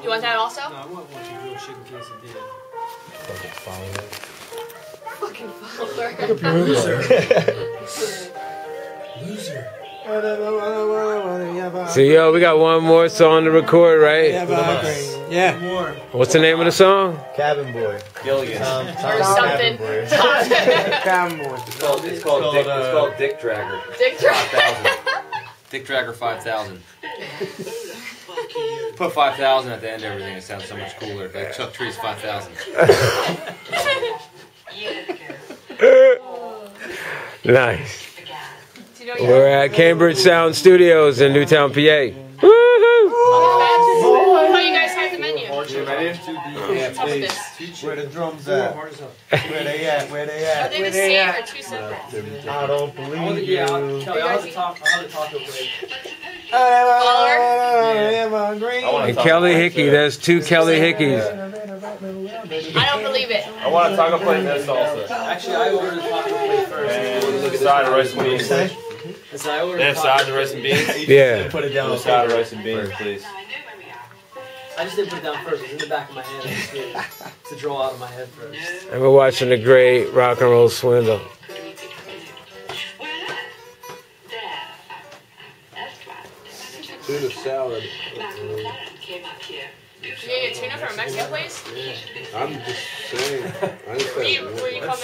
You want that also? No, I want one real chicken quesadilla. Fucking follower. Fucking follower. Loser. Loser. So, yo, we got one more song to record, right? Yeah. More. What's the name of the song? Cabin Boy. Gilligan. Or something. Cabin Boy. It's called Dick Dragger. Dick Dragger. 5,000. Dick Dragger 5,000. Put 5,000 at the end of everything. It sounds so much cooler. Like Chuck Treece 5,000. Nice. Do you know We're at Cambridge Sound Studios in Newtown, PA. Woohoo! Oh, you guys have the menu. What's up with this? Where the drums at? Where they at? Where they Are at? they the same or two separate? I don't believe you. Yeah, Kelly, I'll have to talk real quick. And Kelly Hickey, there's two Kelly Hickeys. I don't believe it. I want a taco plate and salsa. Actually, I ordered the taco plate first. And side of rice and beans. So I ordered They have side of rice and beans? Yeah. Put it down. Side of rice and beans, please. I just didn't put it down first. It was in the back of my hand. I just needed to draw out of my head first. And we're watching the great rock and roll swindle. Tuna salad. You get tuna from a Mexican place? I'm just saying. I just Where you come out?